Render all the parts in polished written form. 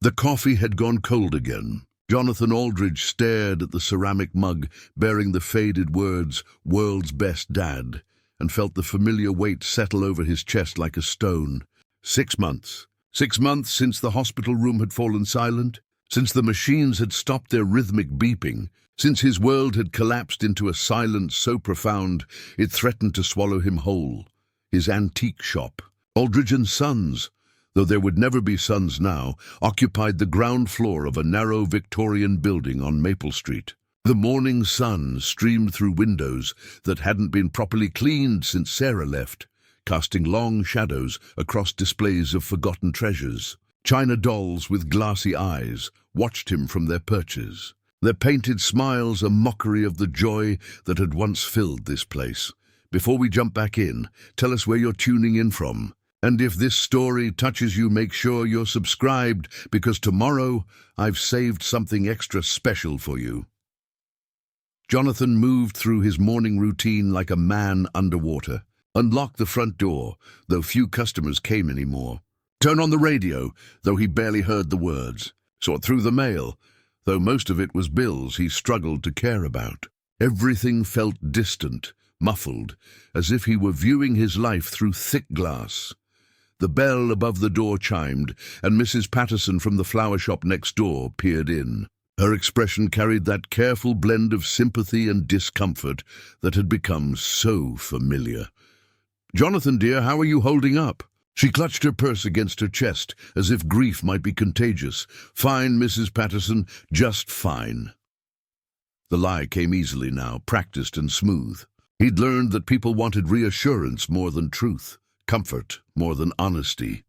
The coffee had gone cold again. Jonathan Aldridge stared at the ceramic mug bearing the faded words, "World's Best Dad," and felt the familiar weight settle over his chest like a stone. 6 months. 6 months since the hospital room had fallen silent, since the machines had stopped their rhythmic beeping, since his world had collapsed into a silence so profound it threatened to swallow him whole. His antique shop, Aldridge Sons, though there would never be sons now, occupied the ground floor of a narrow Victorian building on Maple Street. The morning sun streamed through windows that hadn't been properly cleaned since Sarah left, casting long shadows across displays of forgotten treasures. China dolls with glassy eyes watched him from their perches, their painted smiles a mockery of the joy that had once filled this place. Before we jump back in, tell us where you're tuning in from. And if this story touches you, make sure you're subscribed, because tomorrow I've saved something extra special for you. Jonathan moved through his morning routine like a man underwater. Unlocked the front door, though few customers came anymore. Turn on the radio, though he barely heard the words. Sort through the mail, though most of it was bills he struggled to care about. Everything felt distant, muffled, as if he were viewing his life through thick glass. The bell above the door chimed, and Mrs. Patterson from the flower shop next door peered in. Her expression carried that careful blend of sympathy and discomfort that had become so familiar. "Jonathan, dear, how are you holding up?" She clutched her purse against her chest, as if grief might be contagious. "Fine, Mrs. Patterson, just fine." The lie came easily now, practiced and smooth. He'd learned that people wanted reassurance more than truth, comfort more than honesty.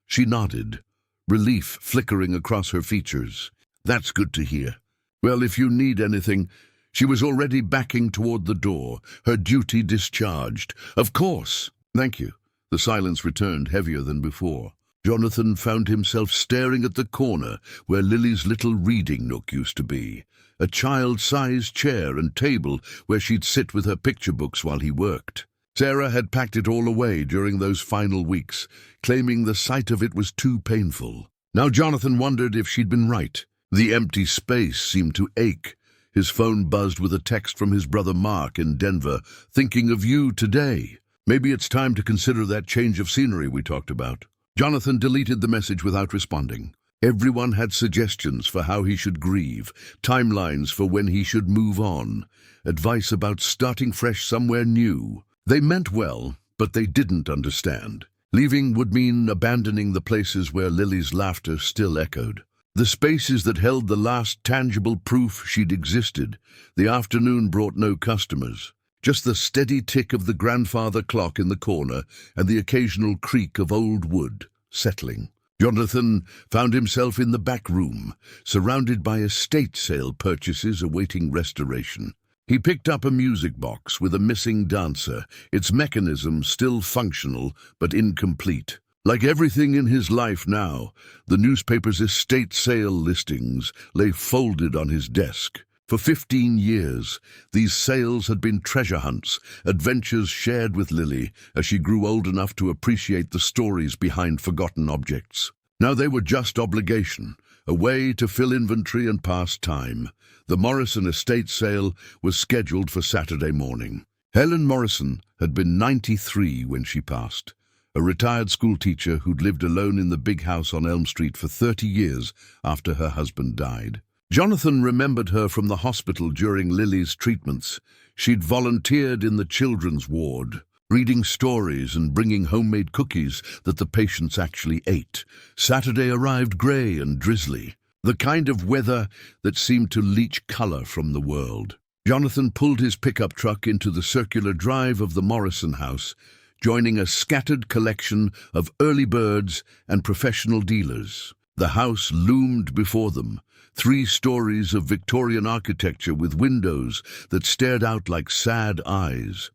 She nodded, relief flickering across her features. "That's good to hear. Well, if you need anything..." She was already backing toward the door, her duty discharged. "Of course. Thank you." The silence returned, heavier than before. Jonathan found himself staring at the corner where Lily's little reading nook used to be, a child-sized chair and table where she'd sit with her picture books while he worked. Sarah had packed it all away during those final weeks, claiming the sight of it was too painful. Now Jonathan wondered if she'd been right. The empty space seemed to ache. His phone buzzed with a text from his brother Mark in Denver, "Thinking of you today. Maybe it's time to consider that change of scenery we talked about." Jonathan deleted the message without responding. Everyone had suggestions for how he should grieve, timelines for when he should move on, advice about starting fresh somewhere new. They meant well, but they didn't understand. Leaving would mean abandoning the places where Lily's laughter still echoed. The spaces that held the last tangible proof she'd existed. The afternoon brought no customers. Just the steady tick of the grandfather clock in the corner and the occasional creak of old wood, settling. Jonathan found himself in the back room, surrounded by estate sale purchases awaiting restoration. He picked up a music box with a missing dancer, its mechanism still functional but incomplete. Like everything in his life now, the newspaper's estate sale listings lay folded on his desk. For 15 years, these sales had been treasure hunts, adventures shared with Lily as she grew old enough to appreciate the stories behind forgotten objects. Now they were just obligation, a way to fill inventory and pass time. The Morrison estate sale was scheduled for Saturday morning. Helen Morrison had been 93 when she passed, a retired schoolteacher who'd lived alone in the big house on Elm Street for 30 years after her husband died. Jonathan remembered her from the hospital during Lily's treatments. She'd volunteered in the children's ward, reading stories and bringing homemade cookies that the patients actually ate. Saturday arrived grey and drizzly, the kind of weather that seemed to leach colour from the world. Jonathan pulled his pickup truck into the circular drive of the Morrison house, joining a scattered collection of early birds and professional dealers. The house loomed before them, 3 stories of Victorian architecture with windows that stared out like sad eyes.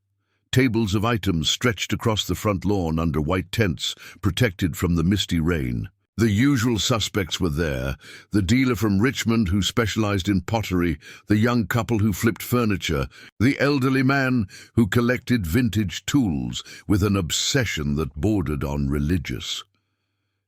Tables of items stretched across the front lawn under white tents, protected from the misty rain. The usual suspects were there, the dealer from Richmond who specialized in pottery, the young couple who flipped furniture, the elderly man who collected vintage tools with an obsession that bordered on religious.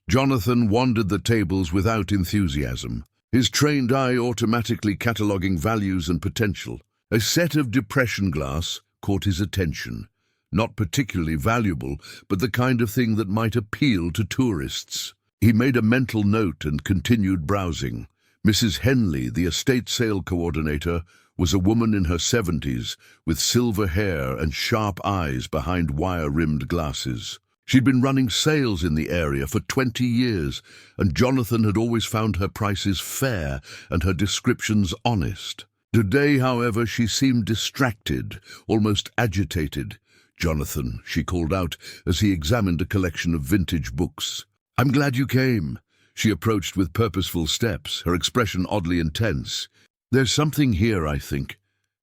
Jonathan wandered the tables without enthusiasm, his trained eye automatically cataloguing values and potential. A set of depression glass caught his attention. Not particularly valuable, but the kind of thing that might appeal to tourists. He made a mental note and continued browsing. Mrs. Henley, the estate sale coordinator, was a woman in her 70s, with silver hair and sharp eyes behind wire-rimmed glasses. She'd been running sales in the area for 20 years, and Jonathan had always found her prices fair and her descriptions honest. Today, however, she seemed distracted, almost agitated. "Jonathan," she called out as he examined a collection of vintage books. "I'm glad you came." She approached with purposeful steps, her expression oddly intense. "There's something here, I think."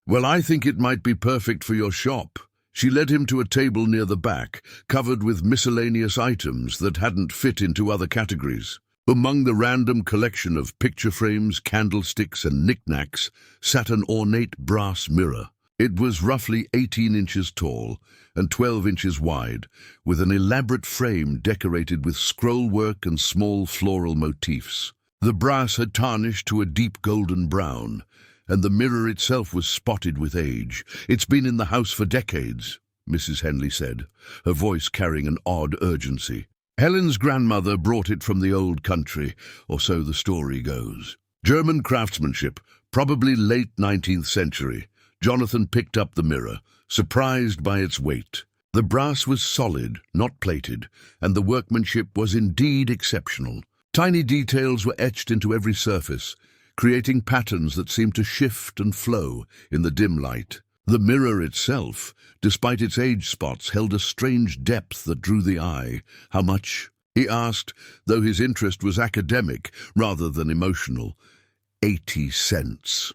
"Well, I think it might be perfect for your shop." She led him to a table near the back, covered with miscellaneous items that hadn't fit into other categories. Among the random collection of picture frames, candlesticks, and knickknacks sat an ornate brass mirror. It was roughly 18 inches tall and 12 inches wide, with an elaborate frame decorated with scroll work and small floral motifs. The brass had tarnished to a deep golden brown, and the mirror itself was spotted with age. "It's been in the house for decades," Mrs. Henley said, her voice carrying an odd urgency. "Helen's grandmother brought it from the old country, or so the story goes. German craftsmanship, probably late 19th century. Jonathan picked up the mirror, surprised by its weight. The brass was solid, not plated, and the workmanship was indeed exceptional. Tiny details were etched into every surface, creating patterns that seemed to shift and flow in the dim light. The mirror itself, despite its age spots, held a strange depth that drew the eye. "How much?" he asked, though his interest was academic rather than emotional. 80 cents.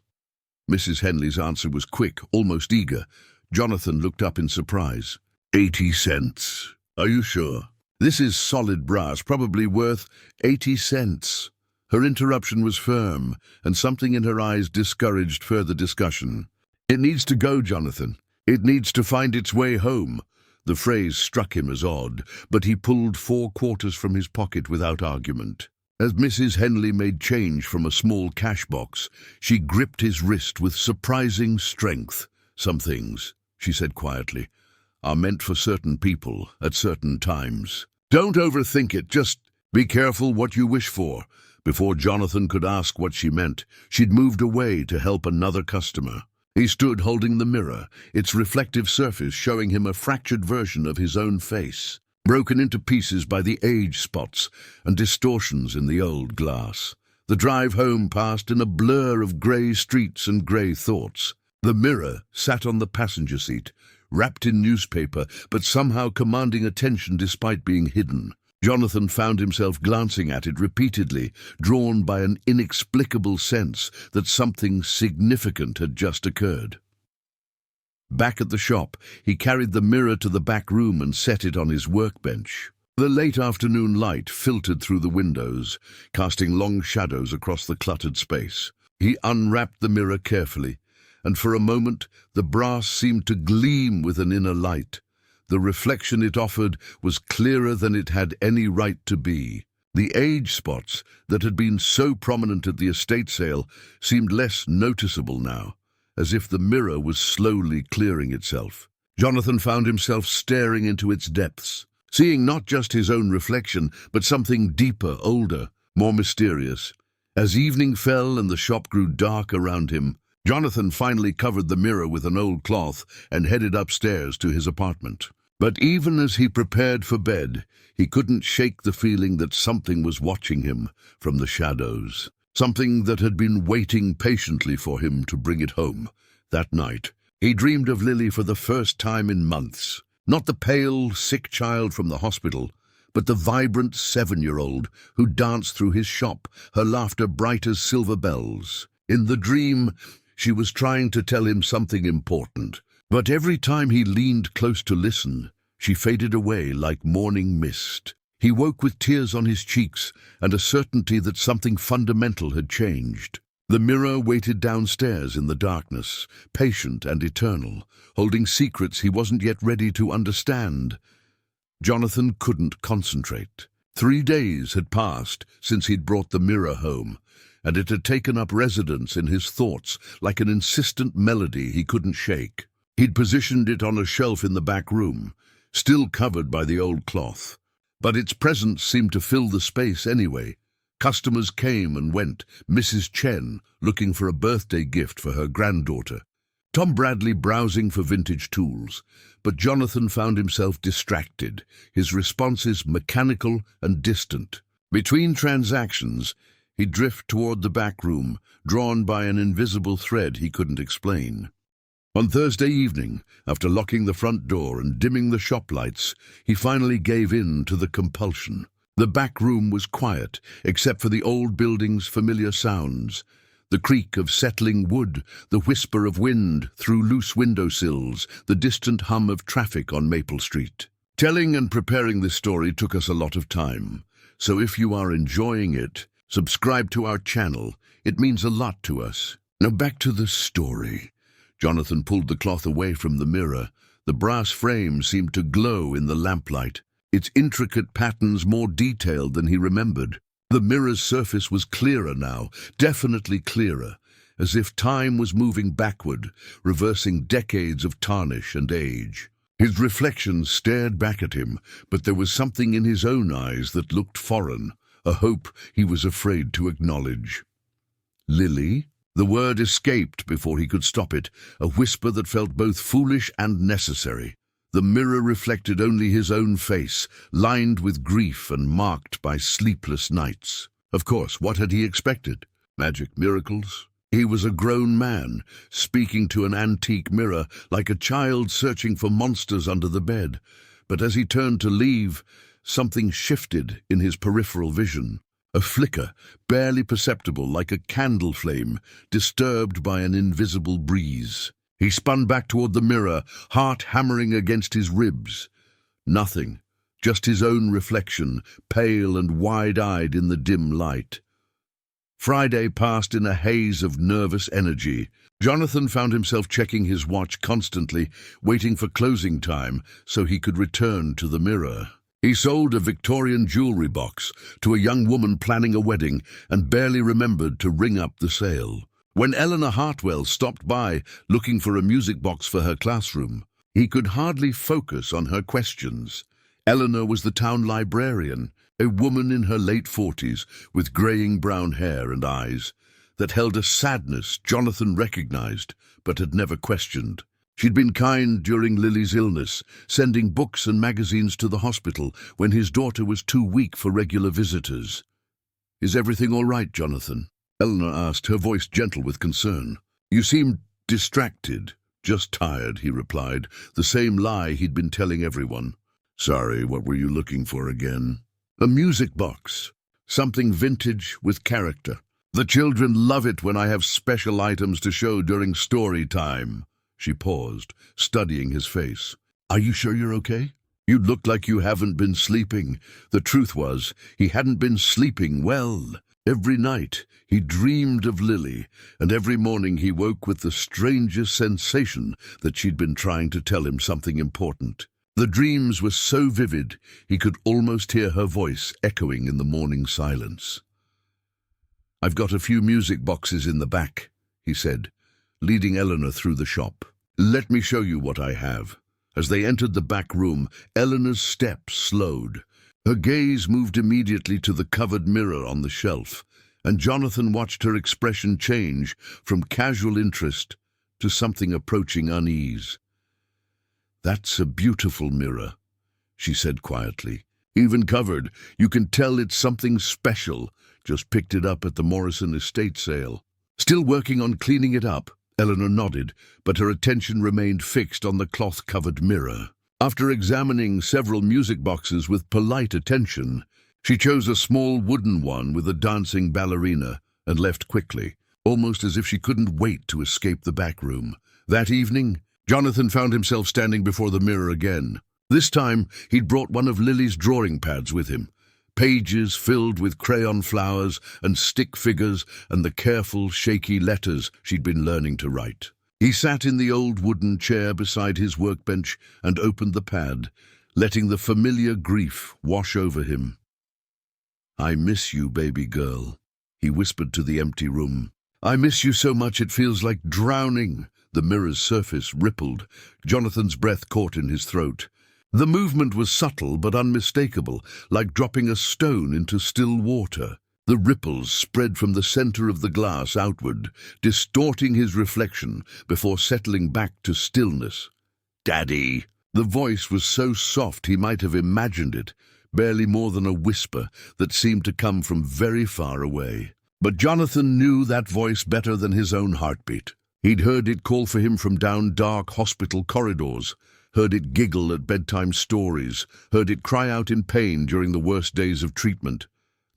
Mrs. Henley's answer was quick, almost eager. Jonathan looked up in surprise. 80 cents. Are you sure? This is solid brass, probably worth 80 cents. Her interruption was firm, and something in her eyes discouraged further discussion. "It needs to go, Jonathan. It needs to find its way home." The phrase struck him as odd, but he pulled 4 quarters from his pocket without argument. As Mrs. Henley made change from a small cash box, she gripped his wrist with surprising strength. "Some things," she said quietly, "are meant for certain people at certain times. Don't overthink it, just be careful what you wish for." Before Jonathan could ask what she meant, she'd moved away to help another customer. He stood holding the mirror, its reflective surface showing him a fractured version of his own face, broken into pieces by the age spots and distortions in the old glass. The drive home passed in a blur of grey streets and grey thoughts. The mirror sat on the passenger seat, wrapped in newspaper, but somehow commanding attention despite being hidden. Jonathan found himself glancing at it repeatedly, drawn by an inexplicable sense that something significant had just occurred. Back at the shop, he carried the mirror to the back room and set it on his workbench. The late afternoon light filtered through the windows, casting long shadows across the cluttered space. He unwrapped the mirror carefully, and for a moment the brass seemed to gleam with an inner light. The reflection it offered was clearer than it had any right to be. The age spots that had been so prominent at the estate sale seemed less noticeable now, as if the mirror was slowly clearing itself. Jonathan found himself staring into its depths, seeing not just his own reflection, but something deeper, older, more mysterious. As evening fell and the shop grew dark around him, Jonathan finally covered the mirror with an old cloth and headed upstairs to his apartment. But even as he prepared for bed, he couldn't shake the feeling that something was watching him from the shadows. Something that had been waiting patiently for him to bring it home. That night, he dreamed of Lily for the first time in months. Not the pale, sick child from the hospital, but the vibrant 7-year-old who danced through his shop, her laughter bright as silver bells. In the dream, she was trying to tell him something important. But every time he leaned close to listen, she faded away like morning mist. He woke with tears on his cheeks and a certainty that something fundamental had changed. The mirror waited downstairs in the darkness, patient and eternal, holding secrets he wasn't yet ready to understand. Jonathan couldn't concentrate. 3 days had passed since he'd brought the mirror home, and it had taken up residence in his thoughts like an insistent melody he couldn't shake. He'd positioned it on a shelf in the back room, still covered by the old cloth. But its presence seemed to fill the space anyway. Customers came and went, Mrs. Chen looking for a birthday gift for her granddaughter, Tom Bradley browsing for vintage tools, but Jonathan found himself distracted, his responses mechanical and distant. Between transactions, he'd drift toward the back room, drawn by an invisible thread he couldn't explain. On Thursday evening, after locking the front door and dimming the shop lights, he finally gave in to the compulsion. The back room was quiet, except for the old building's familiar sounds. The creak of settling wood, the whisper of wind through loose windowsills, the distant hum of traffic on Maple Street. Telling and preparing this story took us a lot of time, so if you are enjoying it, subscribe to our channel. It means a lot to us. Now back to the story. Jonathan pulled the cloth away from the mirror. The brass frame seemed to glow in the lamplight, its intricate patterns more detailed than he remembered. The mirror's surface was clearer now, definitely clearer, as if time was moving backward, reversing decades of tarnish and age. His reflection stared back at him, but there was something in his own eyes that looked foreign, a hope he was afraid to acknowledge. Lily? The word escaped before he could stop it, a whisper that felt both foolish and necessary. The mirror reflected only his own face, lined with grief and marked by sleepless nights. Of course, what had he expected? Magic miracles? He was a grown man, speaking to an antique mirror, like a child searching for monsters under the bed. But as he turned to leave, something shifted in his peripheral vision. A flicker, barely perceptible like a candle flame, disturbed by an invisible breeze. He spun back toward the mirror, heart hammering against his ribs. Nothing, just his own reflection, pale and wide-eyed in the dim light. Friday passed in a haze of nervous energy. Jonathan found himself checking his watch constantly, waiting for closing time so he could return to the mirror. He sold a Victorian jewelry box to a young woman planning a wedding and barely remembered to ring up the sale. When Eleanor Hartwell stopped by, looking for a music box for her classroom, he could hardly focus on her questions. Eleanor was the town librarian, a woman in her late 40s with graying brown hair and eyes that held a sadness Jonathan recognized but had never questioned. She'd been kind during Lily's illness, sending books and magazines to the hospital when his daughter was too weak for regular visitors. "Is everything all right, Jonathan?" Eleanor asked, her voice gentle with concern. "You seem distracted." "Just tired," he replied, the same lie he'd been telling everyone. "Sorry, what were you looking for again?" "A music box. Something vintage with character. The children love it when I have special items to show during story time." She paused, studying his face. "Are you sure you're okay? You look like you haven't been sleeping." The truth was, he hadn't been sleeping well. Every night he dreamed of Lily, and every morning he woke with the strangest sensation that she'd been trying to tell him something important. The dreams were so vivid he could almost hear her voice echoing in the morning silence. "I've got a few music boxes in the back," he said, leading Eleanor through the shop. "Let me show you what I have." As they entered the back room, Eleanor's steps slowed. Her gaze moved immediately to the covered mirror on the shelf, and Jonathan watched her expression change from casual interest to something approaching unease. "That's a beautiful mirror," she said quietly. "Even covered, you can tell it's something special. Just picked it up at the Morrison estate sale." "Still working on cleaning it up?" Eleanor nodded, but her attention remained fixed on the cloth-covered mirror. After examining several music boxes with polite attention, she chose a small wooden one with a dancing ballerina and left quickly, almost as if she couldn't wait to escape the back room. That evening, Jonathan found himself standing before the mirror again. This time, he'd brought one of Lily's drawing pads with him, pages filled with crayon flowers and stick figures and the careful, shaky letters she'd been learning to write. He sat in the old wooden chair beside his workbench and opened the pad, letting the familiar grief wash over him. "I miss you, baby girl," he whispered to the empty room. "I miss you so much it feels like drowning." The mirror's surface rippled. Jonathan's breath caught in his throat. The movement was subtle but unmistakable, like dropping a stone into still water. The ripples spread from the center of the glass outward, distorting his reflection before settling back to stillness. "Daddy!" The voice was so soft he might have imagined it, barely more than a whisper that seemed to come from very far away. But Jonathan knew that voice better than his own heartbeat. He'd heard it call for him from down dark hospital corridors, heard it giggle at bedtime stories, heard it cry out in pain during the worst days of treatment.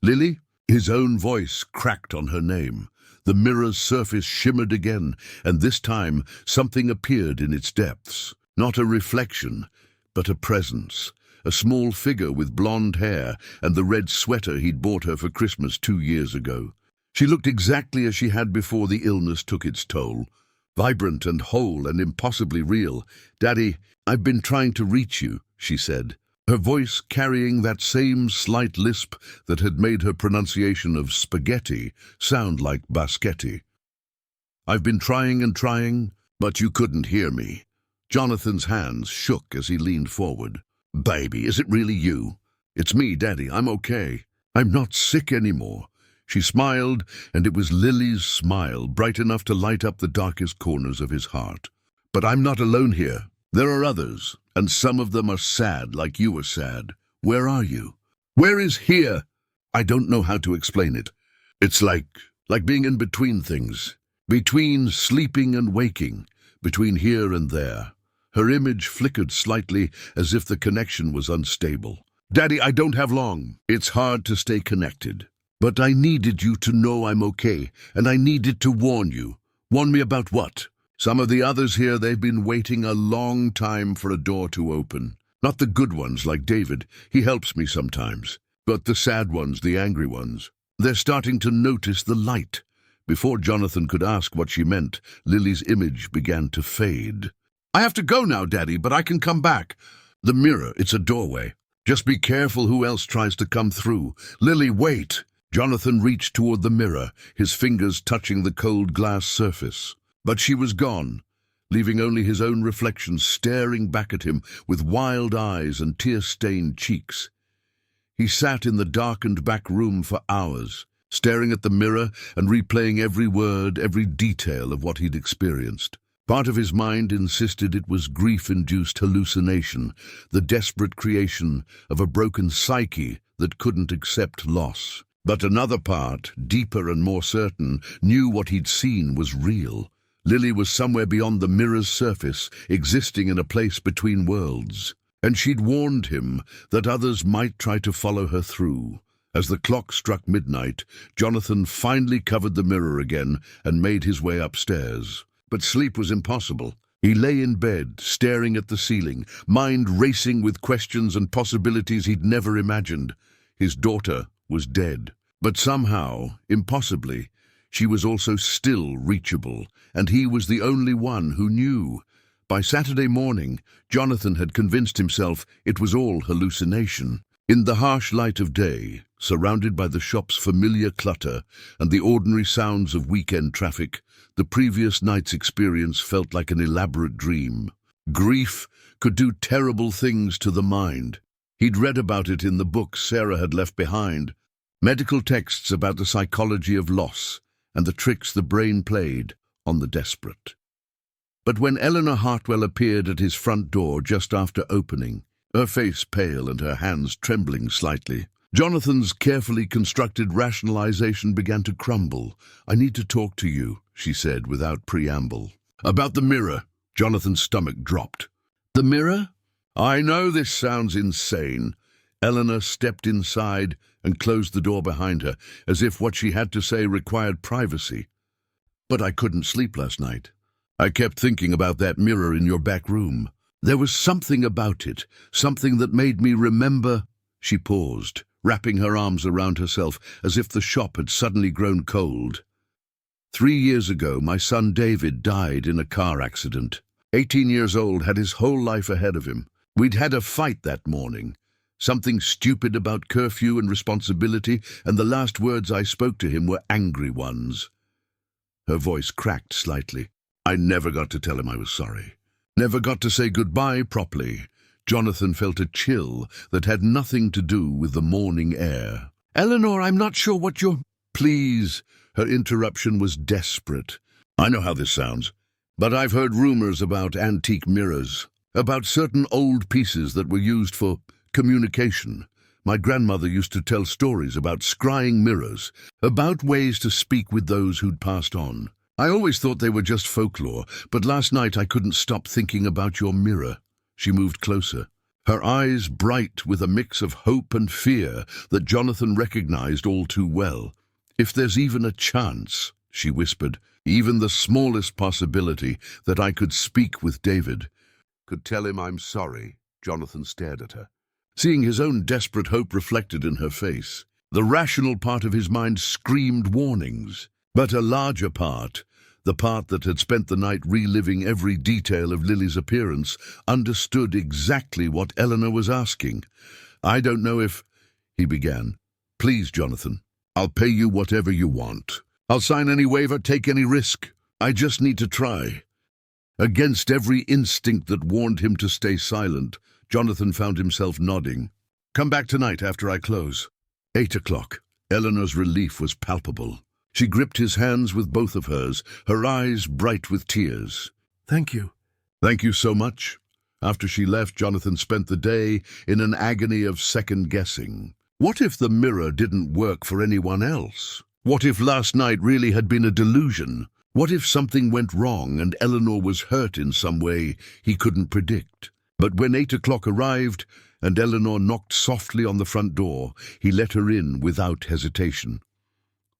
"Lily?" His own voice cracked on her name. The mirror's surface shimmered again, and this time something appeared in its depths. Not a reflection, but a presence. A small figure with blonde hair and the red sweater he'd bought her for Christmas 2 years ago. She looked exactly as she had before the illness took its toll. Vibrant and whole and impossibly real. "Daddy, I've been trying to reach you," she said, her voice carrying that same slight lisp that had made her pronunciation of spaghetti sound like baschetti. "I've been trying and trying, but you couldn't hear me." Jonathan's hands shook as he leaned forward. "Baby, is it really you?" "It's me, Daddy. I'm okay. I'm not sick anymore." She smiled, and it was Lily's smile, bright enough to light up the darkest corners of his heart. "But I'm not alone here. There are others, and some of them are sad like you were sad. Where are you?" "Where is here?" "I don't know how to explain it. It's like being in between things. Between sleeping and waking. Between here and there." Her image flickered slightly as if the connection was unstable. "Daddy, I don't have long. It's hard to stay connected. But I needed you to know I'm okay, and I needed to warn you." "Warn me about what?" "Some of the others here, they've been waiting a long time for a door to open. Not the good ones like David. He helps me sometimes. But the sad ones, the angry ones. They're starting to notice the light." Before Jonathan could ask what she meant, Lily's image began to fade. "I have to go now, Daddy, but I can come back." "The mirror, it's a doorway. Just be careful who else tries to come through." "Lily, wait!" Jonathan reached toward the mirror, his fingers touching the cold glass surface. But she was gone, leaving only his own reflection staring back at him with wild eyes and tear-stained cheeks. He sat in the darkened back room for hours, staring at the mirror and replaying every word, every detail of what he'd experienced. Part of his mind insisted it was grief-induced hallucination, the desperate creation of a broken psyche that couldn't accept loss. But another part, deeper and more certain, knew what he'd seen was real. Lily was somewhere beyond the mirror's surface, existing in a place between worlds. And she'd warned him that others might try to follow her through. As the clock struck midnight, Jonathan finally covered the mirror again and made his way upstairs. But sleep was impossible. He lay in bed, staring at the ceiling, mind racing with questions and possibilities he'd never imagined. His daughter was dead. But somehow, impossibly, she was also still reachable, and he was the only one who knew. By Saturday morning, Jonathan had convinced himself it was all hallucination. In the harsh light of day, surrounded by the shop's familiar clutter and the ordinary sounds of weekend traffic, the previous night's experience felt like an elaborate dream. Grief could do terrible things to the mind. He'd read about it in the books Sarah had left behind, medical texts about the psychology of loss and the tricks the brain played on the desperate. But when Eleanor Hartwell appeared at his front door just after opening, her face pale and her hands trembling slightly, Jonathan's carefully constructed rationalization began to crumble. "I need to talk to you," she said without preamble. "About the mirror." Jonathan's stomach dropped. "The mirror?" "I know this sounds insane." Eleanor stepped inside and closed the door behind her, as if what she had to say required privacy. "But I couldn't sleep last night. I kept thinking about that mirror in your back room. There was something about it, something that made me remember." She paused, wrapping her arms around herself as if the shop had suddenly grown cold. 3 years ago, my son David died in a car accident. 18 years old, had his whole life ahead of him. We'd had a fight that morning. Something stupid about curfew and responsibility, and the last words I spoke to him were angry ones. Her voice cracked slightly. I never got to tell him I was sorry. Never got to say goodbye properly. Jonathan felt a chill that had nothing to do with the morning air. Eleanor, I'm not sure what you're... Please. Her interruption was desperate. I know how this sounds, but I've heard rumors about antique mirrors, about certain old pieces that were used for communication. My grandmother used to tell stories about scrying mirrors, about ways to speak with those who'd passed on. I always thought they were just folklore, but last night I couldn't stop thinking about your mirror. She moved closer, her eyes bright with a mix of hope and fear that Jonathan recognized all too well. If there's even a chance, she whispered, even the smallest possibility that I could speak with David, could tell him I'm sorry. Jonathan stared at her, seeing his own desperate hope reflected in her face. The rational part of his mind screamed warnings, but a larger part, the part that had spent the night reliving every detail of Lily's appearance, understood exactly what Eleanor was asking. I don't know if... he began. Please, Jonathan, I'll pay you whatever you want. I'll sign any waiver, take any risk. I just need to try. Against every instinct that warned him to stay silent, Jonathan found himself nodding. Come back tonight after I close. 8 o'clock. Eleanor's relief was palpable. She gripped his hands with both of hers, her eyes bright with tears. Thank you. Thank you so much. After she left, Jonathan spent the day in an agony of second-guessing. What if the mirror didn't work for anyone else? What if last night really had been a delusion? What if something went wrong and Eleanor was hurt in some way he couldn't predict? But when 8 o'clock arrived and Eleanor knocked softly on the front door, he let her in without hesitation.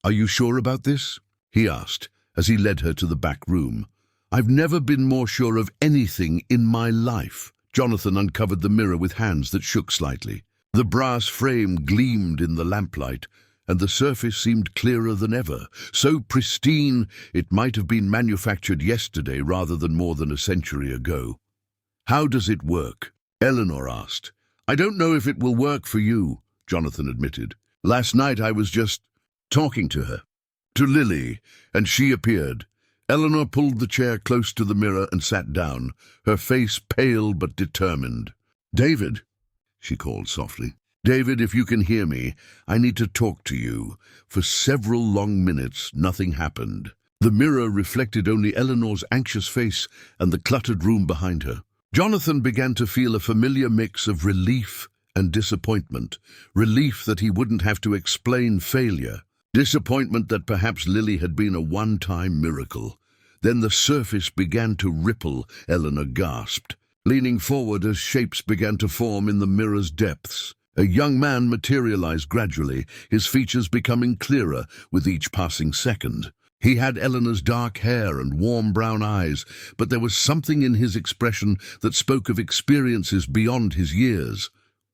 Are you sure about this? He asked as he led her to the back room. I've never been more sure of anything in my life. Jonathan uncovered the mirror with hands that shook slightly. The brass frame gleamed in the lamplight, and the surface seemed clearer than ever, so pristine it might have been manufactured yesterday rather than more than a century ago. How does it work? Eleanor asked. I don't know if it will work for you, Jonathan admitted. Last night I was just talking to her, to Lily, and she appeared. Eleanor pulled the chair close to the mirror and sat down, her face pale but determined. David, she called softly. David, if you can hear me, I need to talk to you. For several long minutes, nothing happened. The mirror reflected only Eleanor's anxious face and the cluttered room behind her. Jonathan began to feel a familiar mix of relief and disappointment. Relief that he wouldn't have to explain failure. Disappointment that perhaps Lily had been a one-time miracle. Then the surface began to ripple, Eleanor gasped, leaning forward as shapes began to form in the mirror's depths. A young man materialized gradually, his features becoming clearer with each passing second. He had Eleanor's dark hair and warm brown eyes, but there was something in his expression that spoke of experiences beyond his years.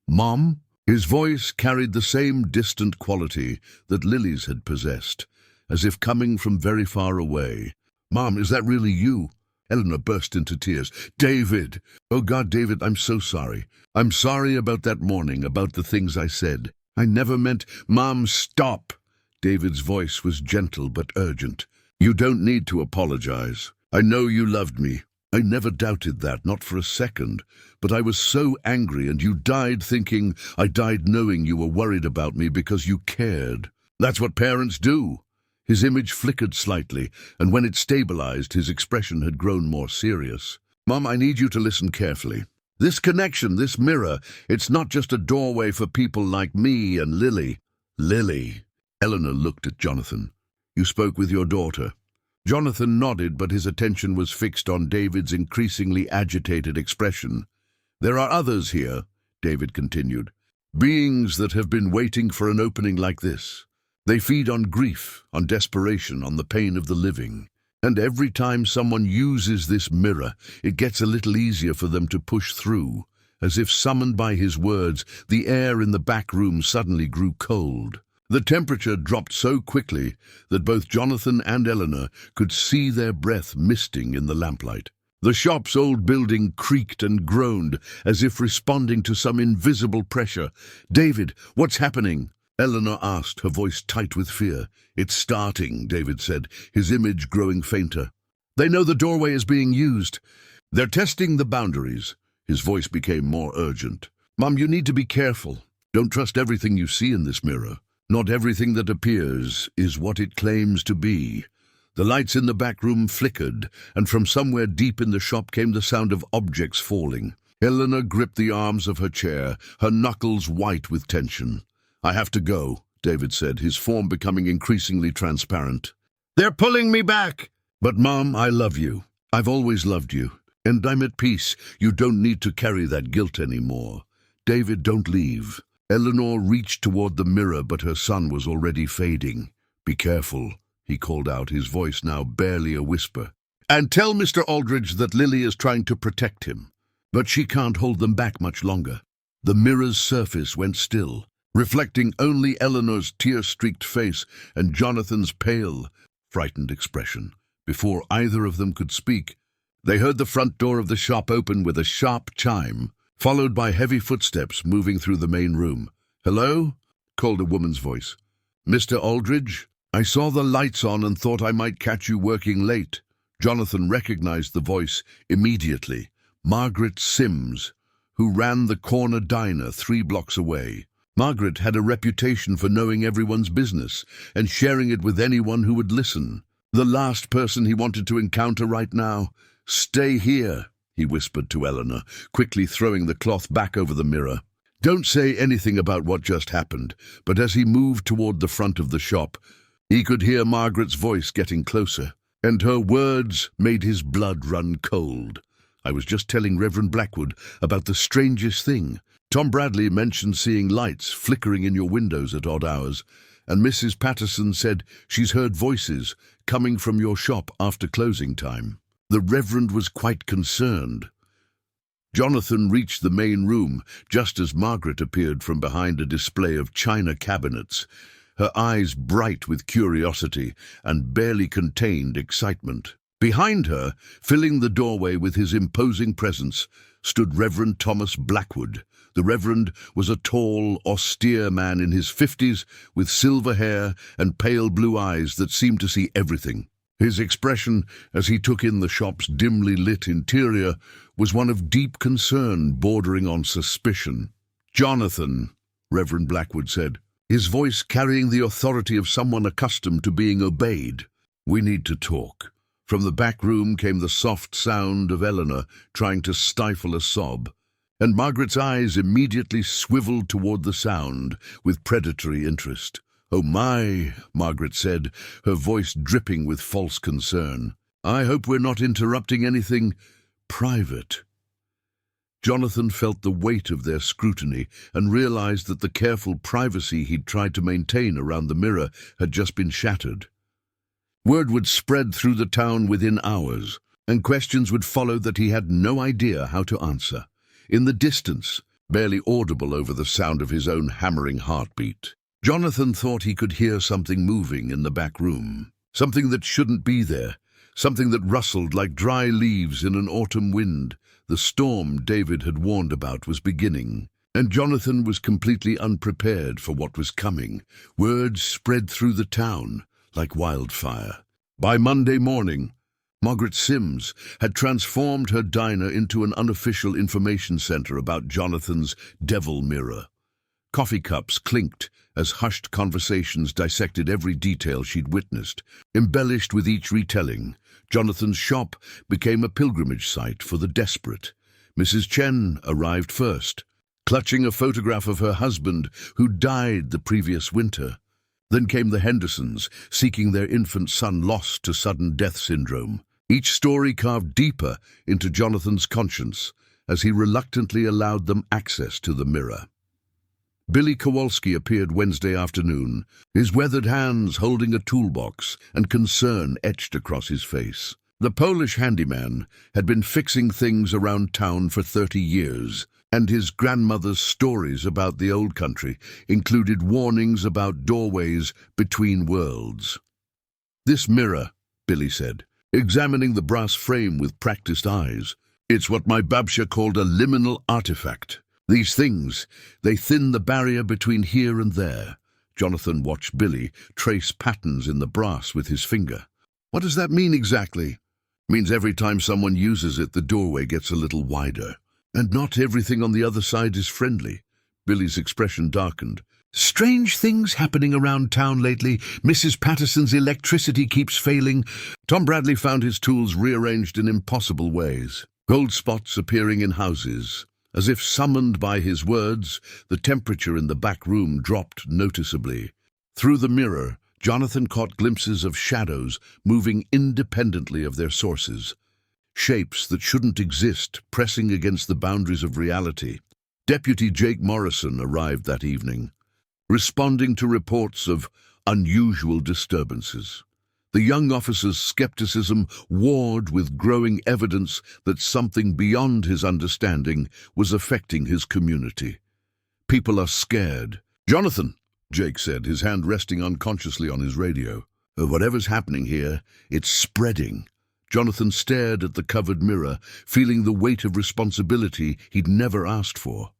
Mom? His voice carried the same distant quality that Lily's had possessed, as if coming from very far away. Mom, is that really you? Eleanor burst into tears. David! Oh God, David, I'm so sorry. I'm sorry about that morning, about the things I said. I never meant... Mom, stop! David's voice was gentle but urgent. You don't need to apologize. I know you loved me. I never doubted that, not for a second. But I was so angry, and you died thinking, I died knowing you were worried about me because you cared. That's what parents do. His image flickered slightly, and when it stabilized, his expression had grown more serious. Mom, I need you to listen carefully. This connection, this mirror, it's not just a doorway for people like me and Lily. Lily. Eleanor looked at Jonathan. You spoke with your daughter. Jonathan nodded, but his attention was fixed on David's increasingly agitated expression. There are others here, David continued. Beings that have been waiting for an opening like this. They feed on grief, on desperation, on the pain of the living. And every time someone uses this mirror, it gets a little easier for them to push through. As if summoned by his words, the air in the back room suddenly grew cold. The temperature dropped so quickly that both Jonathan and Eleanor could see their breath misting in the lamplight. The shop's old building creaked and groaned, as if responding to some invisible pressure. "David, what's happening?" Eleanor asked, her voice tight with fear. "It's starting," David said, his image growing fainter. "They know the doorway is being used. They're testing the boundaries." His voice became more urgent. "Mum, you need to be careful. Don't trust everything you see in this mirror. Not everything that appears is what it claims to be." The lights in the back room flickered, and from somewhere deep in the shop came the sound of objects falling. Eleanor gripped the arms of her chair, her knuckles white with tension. "I have to go," David said, his form becoming increasingly transparent. "They're pulling me back!" "But, Mom, I love you. I've always loved you. And I'm at peace. You don't need to carry that guilt anymore. David, don't leave." Eleanor reached toward the mirror, but her son was already fading. "Be careful," he called out, his voice now barely a whisper. "And tell Mr. Aldridge that Lily is trying to protect him. But she can't hold them back much longer." The mirror's surface went still, reflecting only Eleanor's tear-streaked face and Jonathan's pale, frightened expression. Before either of them could speak, they heard the front door of the shop open with a sharp chime, followed by heavy footsteps moving through the main room. "Hello?" called a woman's voice. "Mr. Aldridge? I saw the lights on and thought I might catch you working late." Jonathan recognized the voice immediately. Margaret Sims, who ran the corner diner 3 blocks away. Margaret had a reputation for knowing everyone's business and sharing it with anyone who would listen. The last person he wanted to encounter right now. "Stay here," he whispered to Eleanor, quickly throwing the cloth back over the mirror. "Don't say anything about what just happened." But as he moved toward the front of the shop, he could hear Margaret's voice getting closer, and her words made his blood run cold. "I was just telling Reverend Blackwood about the strangest thing. Tom Bradley mentioned seeing lights flickering in your windows at odd hours, and Mrs. Patterson said she's heard voices coming from your shop after closing time." The Reverend was quite concerned. Jonathan reached the main room just as Margaret appeared from behind a display of china cabinets, her eyes bright with curiosity and barely contained excitement. Behind her, filling the doorway with his imposing presence, stood Reverend Thomas Blackwood. The Reverend was a tall, austere man in his 50s with silver hair and pale blue eyes that seemed to see everything. His expression, as he took in the shop's dimly lit interior, was one of deep concern bordering on suspicion. "Jonathan," Reverend Blackwood said, his voice carrying the authority of someone accustomed to being obeyed, "we need to talk." From the back room came the soft sound of Eleanor trying to stifle a sob, and Margaret's eyes immediately swiveled toward the sound with predatory interest. "Oh my," Margaret said, her voice dripping with false concern. "I hope we're not interrupting anything private." Jonathan felt the weight of their scrutiny and realized that the careful privacy he'd tried to maintain around the mirror had just been shattered. Word would spread through the town within hours, and questions would follow that he had no idea how to answer. In the distance, barely audible over the sound of his own hammering heartbeat, Jonathan thought he could hear something moving in the back room. Something that shouldn't be there. Something that rustled like dry leaves in an autumn wind. The storm David had warned about was beginning, and Jonathan was completely unprepared for what was coming. Word spread through the town like wildfire. By Monday morning, Margaret Sims had transformed her diner into an unofficial information center about Jonathan's devil mirror. Coffee cups clinked as hushed conversations dissected every detail she'd witnessed. Embellished with each retelling, Jonathan's shop became a pilgrimage site for the desperate. Mrs. Chen arrived first, clutching a photograph of her husband who died the previous winter. Then came the Hendersons, seeking their infant son lost to sudden death syndrome. Each story carved deeper into Jonathan's conscience as he reluctantly allowed them access to the mirror. Billy Kowalski appeared Wednesday afternoon, his weathered hands holding a toolbox and concern etched across his face. The Polish handyman had been fixing things around town for 30 years, and his grandmother's stories about the old country included warnings about doorways between worlds. "This mirror," Billy said, examining the brass frame with practiced eyes. "It's what my Babsha called a liminal artifact. These things, they thin the barrier between here and there." Jonathan watched Billy trace patterns in the brass with his finger. "What does that mean exactly?" "Means every time someone uses it, the doorway gets a little wider. And not everything on the other side is friendly." Billy's expression darkened. "Strange things happening around town lately. Mrs. Patterson's electricity keeps failing." Tom Bradley found his tools rearranged in impossible ways. Gold spots appearing in houses. As if summoned by his words, the temperature in the back room dropped noticeably. Through the mirror, Jonathan caught glimpses of shadows moving independently of their sources. Shapes that shouldn't exist, pressing against the boundaries of reality. Deputy Jake Morrison arrived that evening, responding to reports of unusual disturbances. The young officer's skepticism warred with growing evidence that something beyond his understanding was affecting his community. "People are scared." "Jonathan," Jake said, his hand resting unconsciously on his radio. "Whatever's happening here, it's spreading." Jonathan stared at the covered mirror, feeling the weight of responsibility he'd never asked for.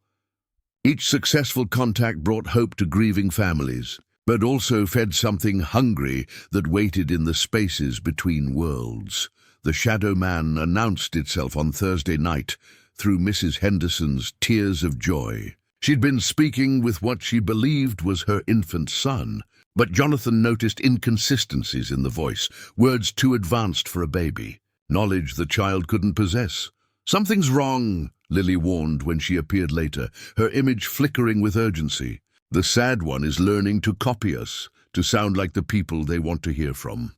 Each successful contact brought hope to grieving families, but also fed something hungry that waited in the spaces between worlds. The Shadow Man announced itself on Thursday night through Mrs. Henderson's tears of joy. She'd been speaking with what she believed was her infant son, but Jonathan noticed inconsistencies in the voice, words too advanced for a baby, knowledge the child couldn't possess. "Something's wrong," Lily warned when she appeared later, her image flickering with urgency. "The sad one is learning to copy us, to sound like the people they want to hear from."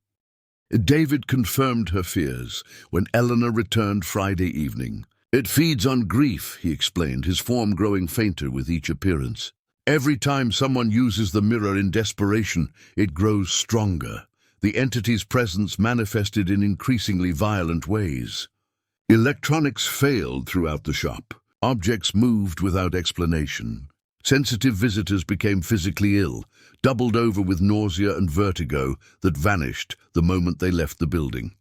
David confirmed her fears when Eleanor returned Friday evening. "It feeds on grief," he explained, his form growing fainter with each appearance. "Every time someone uses the mirror in desperation, it grows stronger. The entity's presence manifested in increasingly violent ways." Electronics failed throughout the shop. Objects moved without explanation. Sensitive visitors became physically ill, doubled over with nausea and vertigo that vanished the moment they left the building.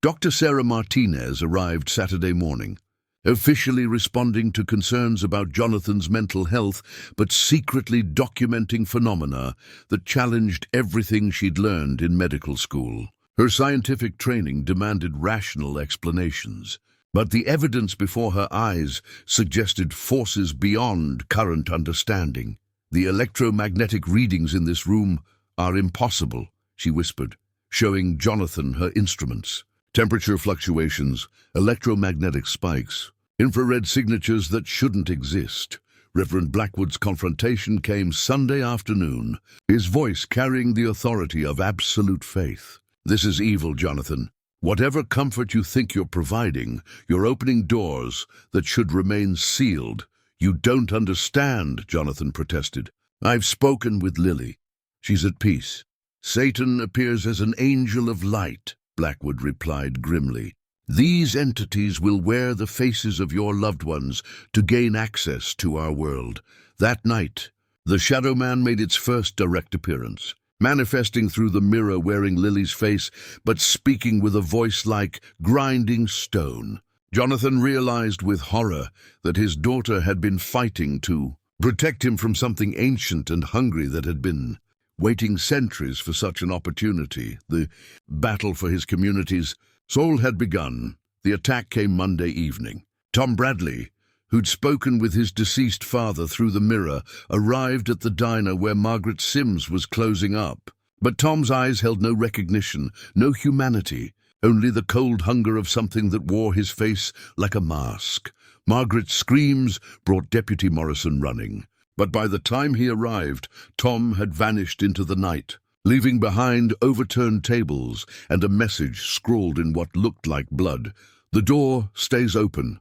Dr. Sarah Martinez arrived Saturday morning, officially responding to concerns about Jonathan's mental health, but secretly documenting phenomena that challenged everything she'd learned in medical school. Her scientific training demanded rational explanations, but the evidence before her eyes suggested forces beyond current understanding. "The electromagnetic readings in this room are impossible," she whispered, showing Jonathan her instruments. "Temperature fluctuations, electromagnetic spikes, infrared signatures that shouldn't exist." Reverend Blackwood's confrontation came Sunday afternoon, his voice carrying the authority of absolute faith. "This is evil, Jonathan. Whatever comfort you think you're providing, you're opening doors that should remain sealed." "You don't understand," Jonathan protested. "I've spoken with Lily. She's at peace." "Satan appears as an angel of light," Blackwood replied grimly. "These entities will wear the faces of your loved ones to gain access to our world." That night, the Shadow Man made its first direct appearance, manifesting through the mirror wearing Lily's face, but speaking with a voice like grinding stone. Jonathan realized with horror that his daughter had been fighting to protect him from something ancient and hungry that had been waiting centuries for such an opportunity. The battle for his community's soul had begun. The attack came Monday evening. Tom Bradley, who'd spoken with his deceased father through the mirror, arrived at the diner where Margaret Sims was closing up. But Tom's eyes held no recognition, no humanity, only the cold hunger of something that wore his face like a mask. Margaret's screams brought Deputy Morrison running. But by the time he arrived, Tom had vanished into the night, leaving behind overturned tables and a message scrawled in what looked like blood. "The door stays open."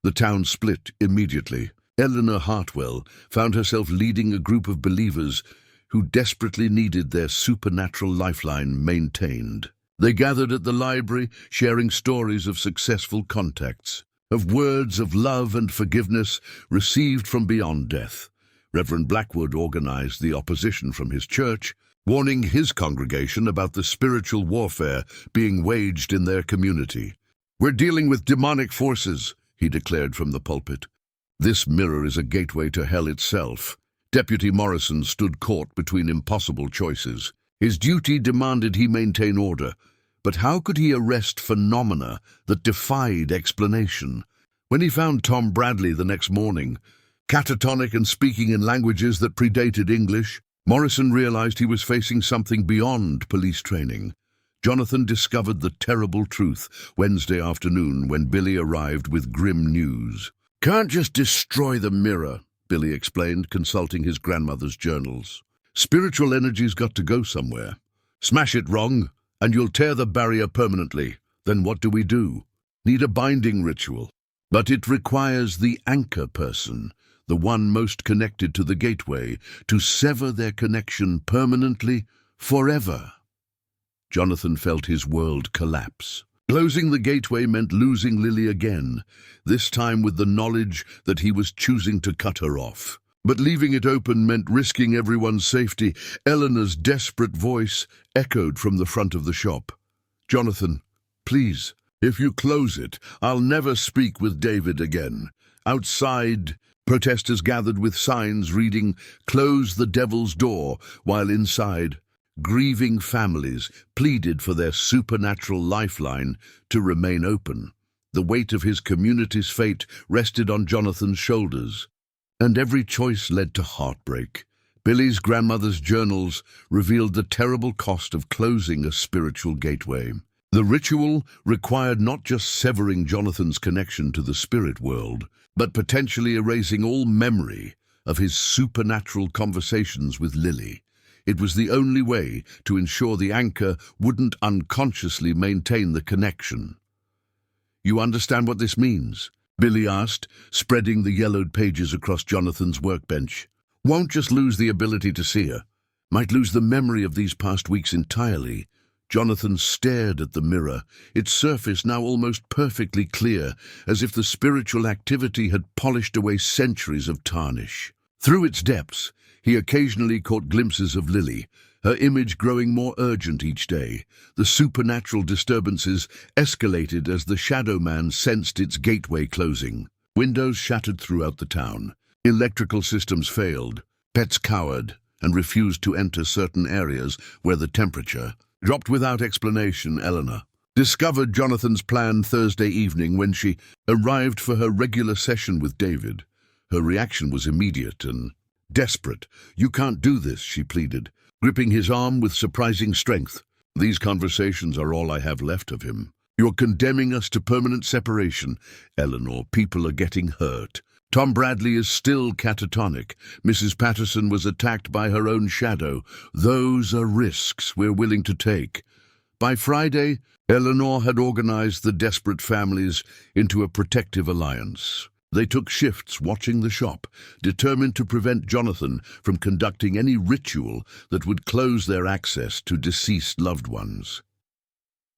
The town split immediately. Eleanor Hartwell found herself leading a group of believers who desperately needed their supernatural lifeline maintained. They gathered at the library, sharing stories of successful contacts, of words of love and forgiveness received from beyond death. Reverend Blackwood organized the opposition from his church, warning his congregation about the spiritual warfare being waged in their community. "We're dealing with demonic forces," he declared from the pulpit. "This mirror is a gateway to hell itself." Deputy Morrison stood caught between impossible choices. His duty demanded he maintain order, but how could he arrest phenomena that defied explanation? When he found Tom Bradley the next morning, catatonic and speaking in languages that predated English, Morrison realized he was facing something beyond police training. Jonathan discovered the terrible truth Wednesday afternoon when Billy arrived with grim news. "Can't just destroy the mirror," Billy explained, consulting his grandmother's journals. "Spiritual energy's got to go somewhere. Smash it wrong, and you'll tear the barrier permanently. Then what do we do? Need a binding ritual. But it requires the anchor person, the one most connected to the gateway, to sever their connection permanently, forever." Jonathan felt his world collapse. Closing the gateway meant losing Lily again, this time with the knowledge that he was choosing to cut her off. But leaving it open meant risking everyone's safety. Eleanor's desperate voice echoed from the front of the shop. "Jonathan, please, if you close it, I'll never speak with David again." Outside, protesters gathered with signs reading, "Close the devil's door," while inside, grieving families pleaded for their supernatural lifeline to remain open. The weight of his community's fate rested on Jonathan's shoulders, and every choice led to heartbreak. Billy's grandmother's journals revealed the terrible cost of closing a spiritual gateway. The ritual required not just severing Jonathan's connection to the spirit world, but potentially erasing all memory of his supernatural conversations with Lily. It was the only way to ensure the anchor wouldn't unconsciously maintain the connection. "You understand what this means?" Billy asked, spreading the yellowed pages across Jonathan's workbench. "Won't just lose the ability to see her. Might lose the memory of these past weeks entirely." Jonathan stared at the mirror, its surface now almost perfectly clear, as if the spiritual activity had polished away centuries of tarnish. Through its depths, he occasionally caught glimpses of Lily, her image growing more urgent each day. The supernatural disturbances escalated as the Shadow Man sensed its gateway closing. Windows shattered throughout the town. Electrical systems failed. Pets cowered and refused to enter certain areas where the temperature dropped without explanation. Eleanor discovered Jonathan's plan Thursday evening when she arrived for her regular session with David. Her reaction was immediate and desperate. "You can't do this," she pleaded, gripping his arm with surprising strength. "These conversations are all I have left of him. You're condemning us to permanent separation. Eleanor, people are getting hurt. Tom Bradley is still catatonic. Mrs. Patterson was attacked by her own shadow. Those are risks we're willing to take." By Friday, Eleanor had organized the desperate families into a protective alliance. They took shifts watching the shop, determined to prevent Jonathan from conducting any ritual that would close their access to deceased loved ones.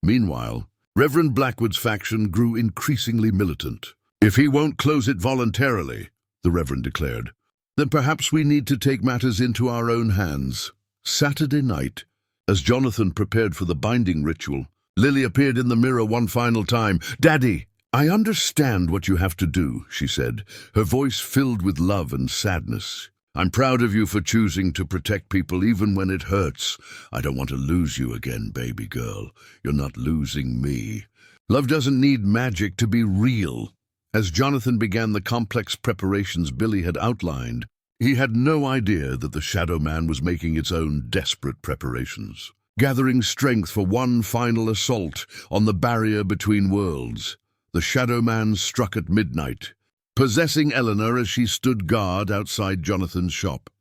Meanwhile, Reverend Blackwood's faction grew increasingly militant. "If he won't close it voluntarily," the Reverend declared, "then perhaps we need to take matters into our own hands." Saturday night, as Jonathan prepared for the binding ritual, Lily appeared in the mirror one final time. "Daddy, I understand what you have to do," she said, her voice filled with love and sadness. "I'm proud of you for choosing to protect people even when it hurts. I don't want to lose you again, baby girl. You're not losing me. Love doesn't need magic to be real." As Jonathan began the complex preparations Billy had outlined, he had no idea that the Shadow Man was making its own desperate preparations, gathering strength for one final assault on the barrier between worlds. The Shadow Man struck at midnight, possessing Eleanor as she stood guard outside Jonathan's shop.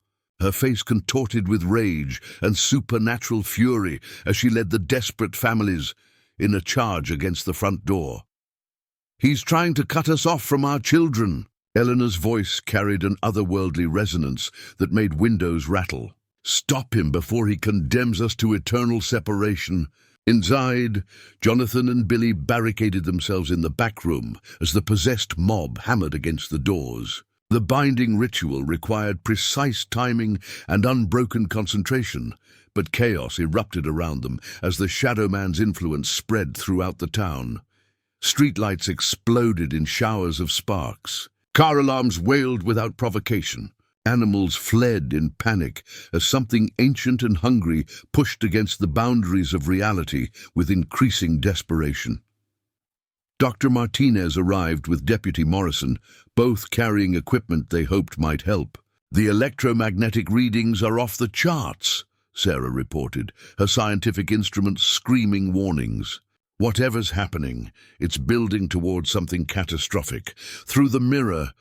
Her face contorted with rage and supernatural fury as she led the desperate families in a charge against the front door. "He's trying to cut us off from our children." Eleanor's voice carried an otherworldly resonance that made windows rattle. "Stop him before he condemns us to eternal separation." Inside, Jonathan and Billy barricaded themselves in the back room as the possessed mob hammered against the doors. The binding ritual required precise timing and unbroken concentration, but chaos erupted around them as the Shadow Man's influence spread throughout the town. Streetlights exploded in showers of sparks. Car alarms wailed without provocation. Animals fled in panic as something ancient and hungry pushed against the boundaries of reality with increasing desperation. Dr. Martinez arrived with Deputy Morrison, both carrying equipment they hoped might help. "The electromagnetic readings are off the charts," Sarah reported, her scientific instruments screaming warnings. "Whatever's happening, it's building towards something catastrophic." Through the mirror,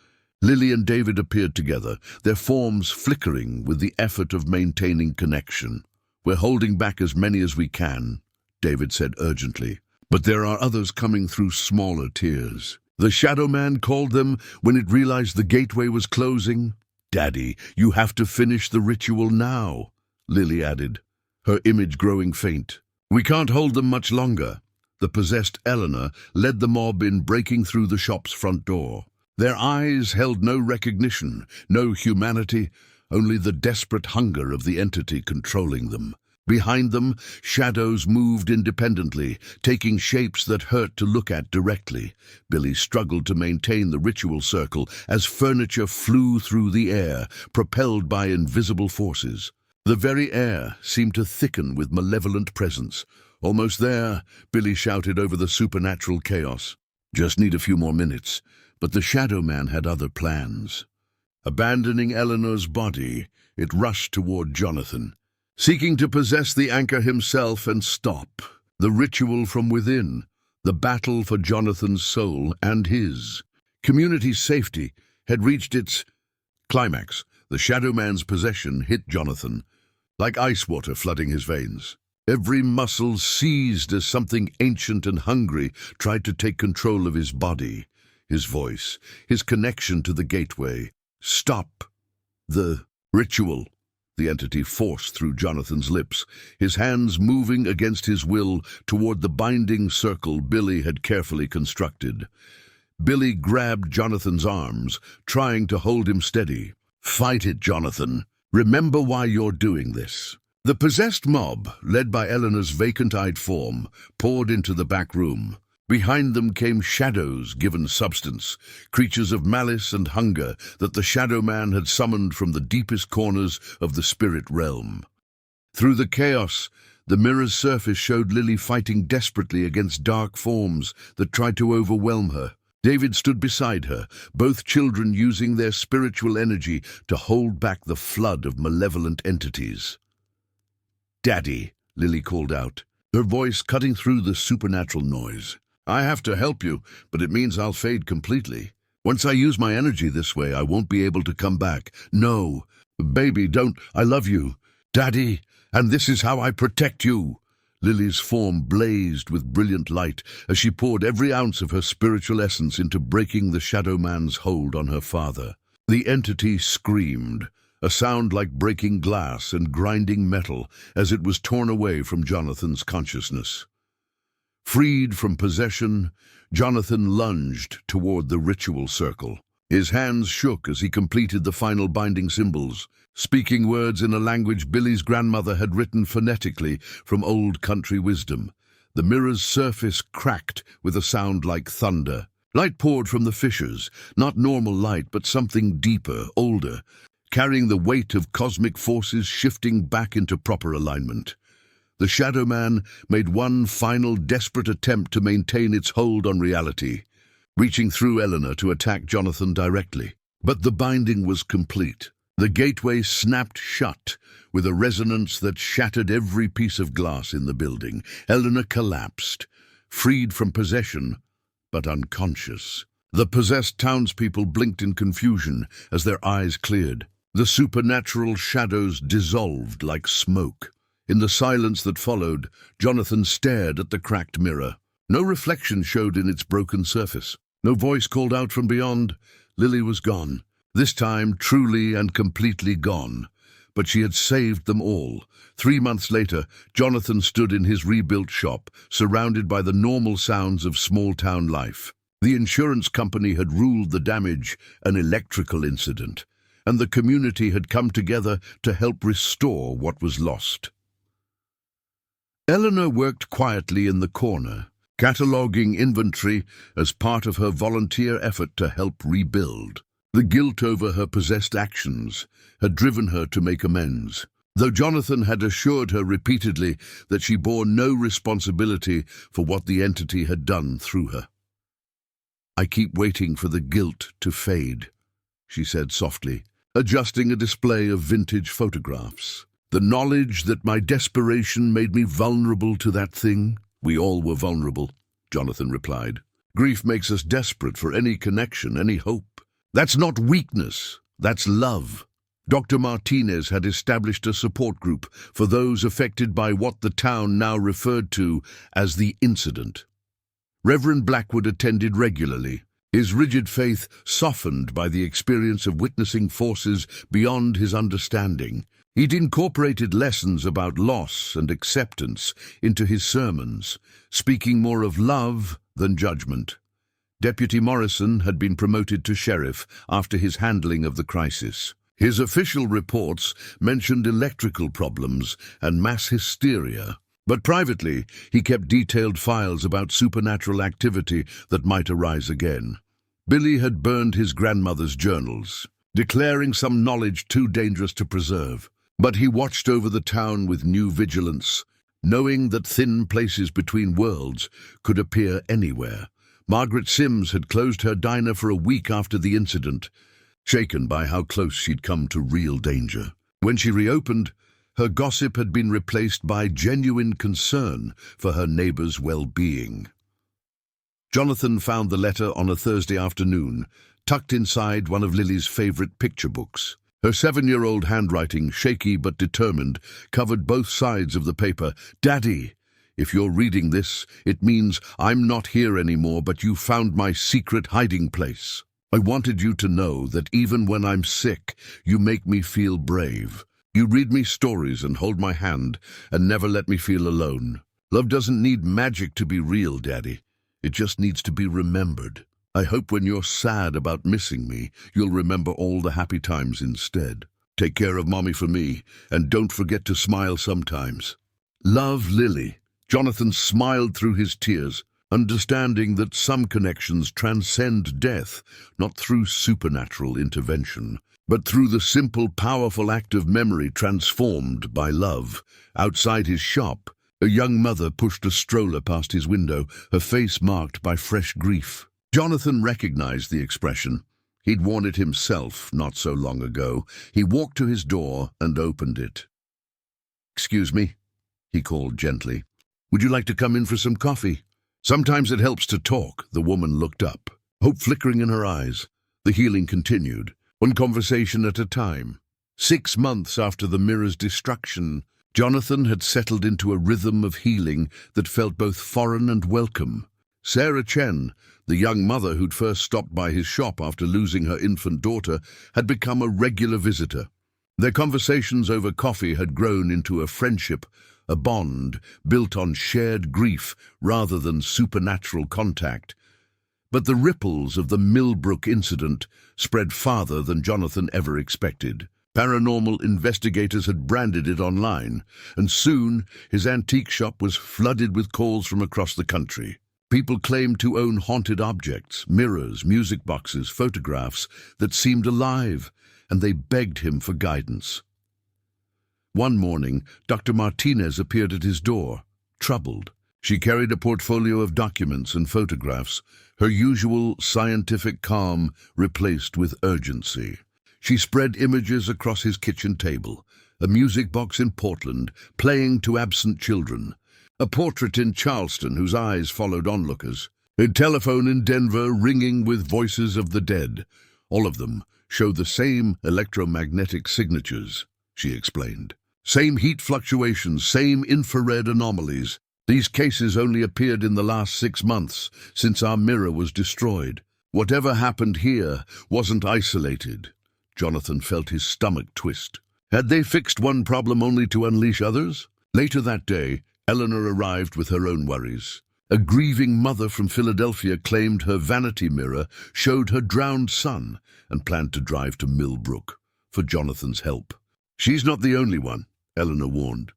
Lily and David appeared together, their forms flickering with the effort of maintaining connection. "We're holding back as many as we can," David said urgently, "but there are others coming through smaller tiers." The Shadow Man called them when it realized the gateway was closing. "Daddy, you have to finish the ritual now," Lily added, her image growing faint. "We can't hold them much longer." The possessed Eleanor led the mob in, breaking through the shop's front door. Their eyes held no recognition, no humanity, only the desperate hunger of the entity controlling them. Behind them, shadows moved independently, taking shapes that hurt to look at directly. Billy struggled to maintain the ritual circle as furniture flew through the air, propelled by invisible forces. The very air seemed to thicken with malevolent presence. "Almost there," Billy shouted over the supernatural chaos. "Just need a few more minutes." But the Shadow Man had other plans. Abandoning Eleanor's body, it rushed toward Jonathan, seeking to possess the anchor himself and stop the ritual from within, the battle for Jonathan's soul and his. Community safety had reached its climax. The Shadow Man's possession hit Jonathan, like ice water flooding his veins. Every muscle seized as something ancient and hungry tried to take control of his body, his voice, his connection to the gateway. "Stop the ritual," the entity forced through Jonathan's lips, his hands moving against his will toward the binding circle Billy had carefully constructed. Billy grabbed Jonathan's arms, trying to hold him steady. "Fight it, Jonathan. Remember why you're doing this." The possessed mob, led by Eleanor's vacant-eyed form, poured into the back room. Behind them came shadows given substance, creatures of malice and hunger that the Shadow Man had summoned from the deepest corners of the spirit realm. Through the chaos, the mirror's surface showed Lily fighting desperately against dark forms that tried to overwhelm her. David stood beside her, both children using their spiritual energy to hold back the flood of malevolent entities. "Daddy," Lily called out, her voice cutting through the supernatural noise. "I have to help you, but it means I'll fade completely. Once I use my energy this way, I won't be able to come back." "No, baby, don't. I love you. Daddy, and this is how I protect you." Lily's form blazed with brilliant light as she poured every ounce of her spiritual essence into breaking the Shadow Man's hold on her father. The entity screamed, a sound like breaking glass and grinding metal as it was torn away from Jonathan's consciousness. Freed from possession, Jonathan lunged toward the ritual circle. His hands shook as he completed the final binding symbols, speaking words in a language Billy's grandmother had written phonetically from old country wisdom. The mirror's surface cracked with a sound like thunder. Light poured from the fissures, not normal light, but something deeper, older, carrying the weight of cosmic forces shifting back into proper alignment. The Shadow Man made one final desperate attempt to maintain its hold on reality, reaching through Eleanor to attack Jonathan directly. But the binding was complete. The gateway snapped shut with a resonance that shattered every piece of glass in the building. Eleanor collapsed, freed from possession, but unconscious. The possessed townspeople blinked in confusion as their eyes cleared. The supernatural shadows dissolved like smoke. In the silence that followed, Jonathan stared at the cracked mirror. No reflection showed in its broken surface. No voice called out from beyond. Lily was gone. This time, truly and completely gone. But she had saved them all. 3 months later, Jonathan stood in his rebuilt shop, surrounded by the normal sounds of small-town life. The insurance company had ruled the damage, an electrical incident, and the community had come together to help restore what was lost. Eleanor worked quietly in the corner, cataloguing inventory as part of her volunteer effort to help rebuild. The guilt over her possessed actions had driven her to make amends, though Jonathan had assured her repeatedly that she bore no responsibility for what the entity had done through her. "I keep waiting for the guilt to fade," she said softly, adjusting a display of vintage photographs. "The knowledge that my desperation made me vulnerable to that thing." "We all were vulnerable," Jonathan replied. "Grief makes us desperate for any connection, any hope. That's not weakness, that's love." Dr. Martinez had established a support group for those affected by what the town now referred to as the incident. Reverend Blackwood attended regularly, his rigid faith softened by the experience of witnessing forces beyond his understanding. He'd incorporated lessons about loss and acceptance into his sermons, speaking more of love than judgment. Deputy Morrison had been promoted to sheriff after his handling of the crisis. His official reports mentioned electrical problems and mass hysteria, but privately he kept detailed files about supernatural activity that might arise again. Billy had burned his grandmother's journals, declaring some knowledge too dangerous to preserve. But he watched over the town with new vigilance, knowing that thin places between worlds could appear anywhere. Margaret Sims had closed her diner for a week after the incident, shaken by how close she'd come to real danger. When she reopened, her gossip had been replaced by genuine concern for her neighbor's well-being. Jonathan found the letter on a Thursday afternoon, tucked inside one of Lily's favorite picture books. Her 7-year-old handwriting, shaky but determined, covered both sides of the paper. "Daddy, if you're reading this, it means I'm not here anymore, but you found my secret hiding place. I wanted you to know that even when I'm sick, you make me feel brave. You read me stories and hold my hand and never let me feel alone. Love doesn't need magic to be real, Daddy. It just needs to be remembered. I hope when you're sad about missing me, you'll remember all the happy times instead. Take care of Mommy for me, and don't forget to smile sometimes. Love, Lily." Jonathan smiled through his tears, understanding that some connections transcend death, not through supernatural intervention, but through the simple, powerful act of memory transformed by love. Outside his shop, a young mother pushed a stroller past his window, her face marked by fresh grief. Jonathan recognized the expression. He'd worn it himself not so long ago. He walked to his door and opened it. "Excuse me," he called gently. "Would you like to come in for some coffee?" "Sometimes it helps to talk." The woman looked up, hope flickering in her eyes. The healing continued, one conversation at a time. 6 months after the mirror's destruction, Jonathan had settled into a rhythm of healing that felt both foreign and welcome. Sarah Chen, the young mother who'd first stopped by his shop after losing her infant daughter, had become a regular visitor. Their conversations over coffee had grown into a friendship, a bond built on shared grief rather than supernatural contact. But the ripples of the Millbrook incident spread farther than Jonathan ever expected. Paranormal investigators had branded it online, and soon his antique shop was flooded with calls from across the country. People claimed to own haunted objects, mirrors, music boxes, photographs that seemed alive, and they begged him for guidance. One morning, Dr. Martinez appeared at his door, troubled. She carried a portfolio of documents and photographs, her usual scientific calm replaced with urgency. She spread images across his kitchen table, a music box in Portland playing to absent children, a portrait in Charleston whose eyes followed onlookers, a telephone in Denver ringing with voices of the dead. All of them showed the same electromagnetic signatures, she explained. Same heat fluctuations, same infrared anomalies. These cases only appeared in the last 6 months, since our mirror was destroyed. Whatever happened here wasn't isolated. Jonathan felt his stomach twist. Had they fixed one problem only to unleash others? Later that day, Eleanor arrived with her own worries. A grieving mother from Philadelphia claimed her vanity mirror showed her drowned son and planned to drive to Millbrook for Jonathan's help. "She's not the only one," Eleanor warned.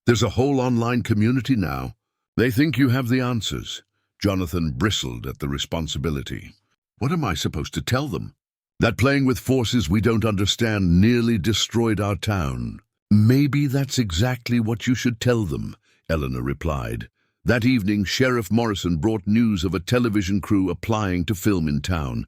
There's a whole online community now. They think you have the answers. Jonathan bristled at the responsibility. What am I supposed to tell them? That playing with forces we don't understand nearly destroyed our town. Maybe that's exactly what you should tell them, Eleanor replied. That evening, Sheriff Morrison brought news of a television crew applying to film in town.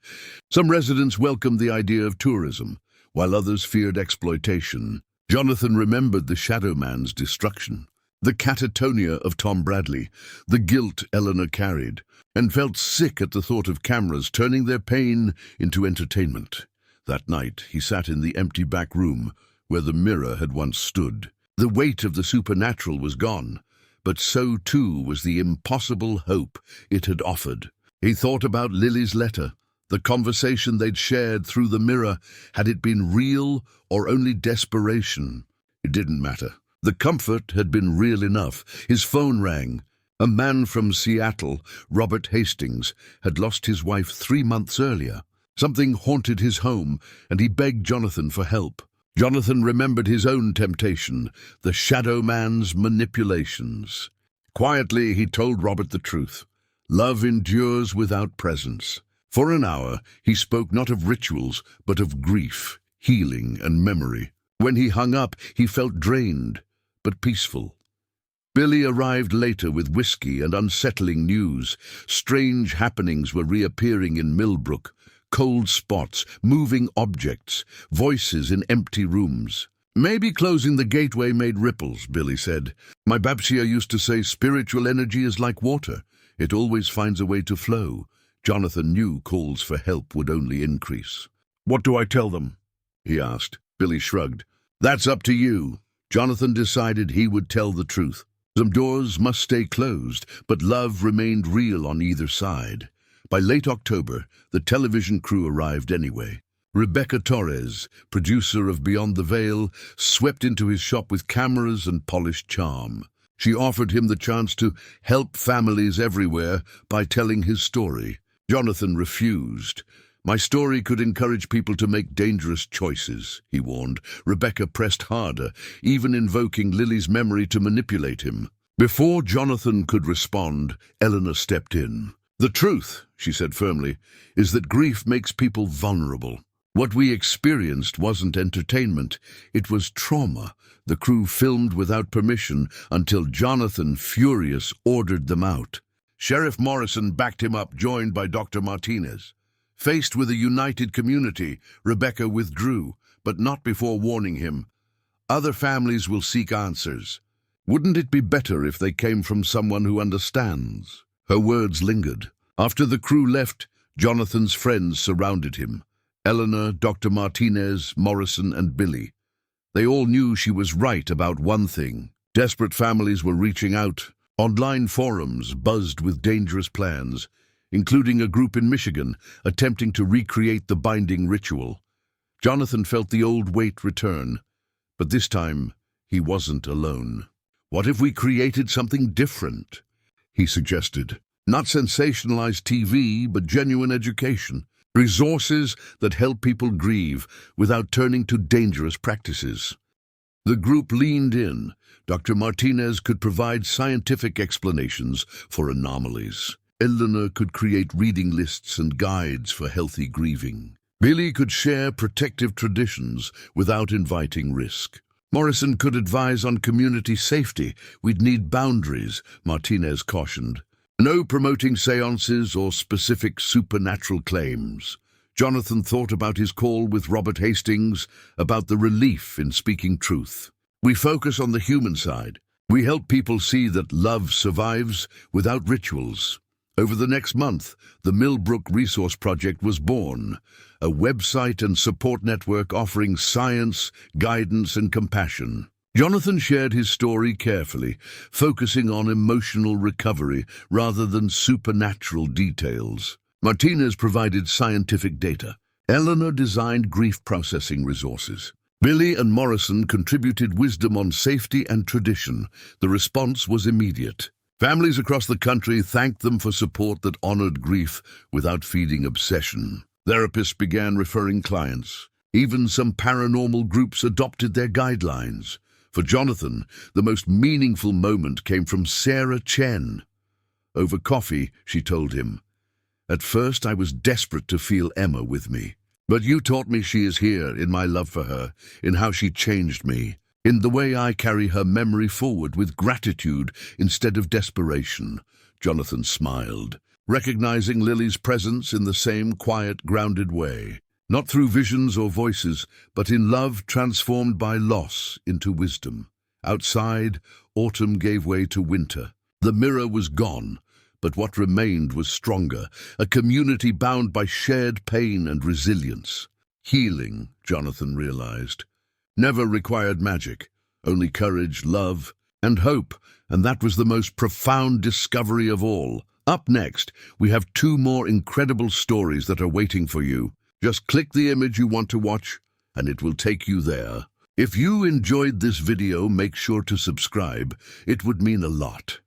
Some residents welcomed the idea of tourism, while others feared exploitation. Jonathan remembered the Shadow Man's destruction, the catatonia of Tom Bradley, the guilt Eleanor carried, and felt sick at the thought of cameras turning their pain into entertainment. That night, he sat in the empty back room where the mirror had once stood. The weight of the supernatural was gone, but so too was the impossible hope it had offered. He thought about Lily's letter, the conversation they'd shared through the mirror. Had it been real or only desperation? It didn't matter. The comfort had been real enough. His phone rang. A man from Seattle, Robert Hastings, had lost his wife 3 months earlier. Something haunted his home, and he begged Jonathan for help. Jonathan remembered his own temptation, the Shadow Man's manipulations. Quietly, he told Robert the truth. Love endures without presence. For an hour, he spoke not of rituals, but of grief, healing, and memory. When he hung up, he felt drained, but peaceful. Billy arrived later with whiskey and unsettling news. Strange happenings were reappearing in Millbrook. Cold spots, moving objects, voices in empty rooms. Maybe closing the gateway made ripples, Billy said. My Babsia used to say spiritual energy is like water. It always finds a way to flow. Jonathan knew calls for help would only increase. What do I tell them? He asked. Billy shrugged. That's up to you. Jonathan decided he would tell the truth. Some doors must stay closed, but love remained real on either side. By late October, the television crew arrived anyway. Rebecca Torres, producer of Beyond the Veil, swept into his shop with cameras and polished charm. She offered him the chance to help families everywhere by telling his story. Jonathan refused. My story could encourage people to make dangerous choices, he warned. Rebecca pressed harder, even invoking Lily's memory to manipulate him. Before Jonathan could respond, Eleanor stepped in. The truth, she said firmly, is that grief makes people vulnerable. What we experienced wasn't entertainment, it was trauma. The crew filmed without permission until Jonathan, furious, ordered them out. Sheriff Morrison backed him up, joined by Dr. Martinez. Faced with a united community, Rebecca withdrew, but not before warning him. Other families will seek answers. Wouldn't it be better if they came from someone who understands? Her words lingered. After the crew left, Jonathan's friends surrounded him. Eleanor, Dr. Martinez, Morrison, and Billy. They all knew she was right about one thing. Desperate families were reaching out. Online forums buzzed with dangerous plans, including a group in Michigan attempting to recreate the binding ritual. Jonathan felt the old weight return, but this time he wasn't alone. What if we created something different? He suggested. Not sensationalized TV, but genuine education. Resources that help people grieve without turning to dangerous practices. The group leaned in. Dr. Martinez could provide scientific explanations for anomalies. Eleanor could create reading lists and guides for healthy grieving. Billy could share protective traditions without inviting risk. Morrison could advise on community safety. We'd need boundaries, Martinez cautioned. No promoting seances or specific supernatural claims. Jonathan thought about his call with Robert Hastings, about the relief in speaking truth. We focus on the human side. We help people see that love survives without rituals. Over the next month, the Millbrook Resource Project was born, a website and support network offering science, guidance, and compassion. Jonathan shared his story carefully, focusing on emotional recovery rather than supernatural details. Martinez provided scientific data. Eleanor designed grief processing resources. Billy and Morrison contributed wisdom on safety and tradition. The response was immediate. Families across the country thanked them for support that honored grief without feeding obsession. Therapists began referring clients. Even some paranormal groups adopted their guidelines. For Jonathan, the most meaningful moment came from Sarah Chen. Over coffee, she told him, "At first I was desperate to feel Emma with me. But you taught me she is here in my love for her, in how she changed me, in the way I carry her memory forward with gratitude instead of desperation." Jonathan smiled, recognizing Lily's presence in the same quiet, grounded way. Not through visions or voices, but in love transformed by loss into wisdom. Outside, autumn gave way to winter. The mirror was gone, but what remained was stronger, a community bound by shared pain and resilience. Healing, Jonathan realized, never required magic, only courage, love, and hope, and that was the most profound discovery of all. Up next, we have 2 more incredible stories that are waiting for you. Just click the image you want to watch, and it will take you there. If you enjoyed this video, make sure to subscribe. It would mean a lot.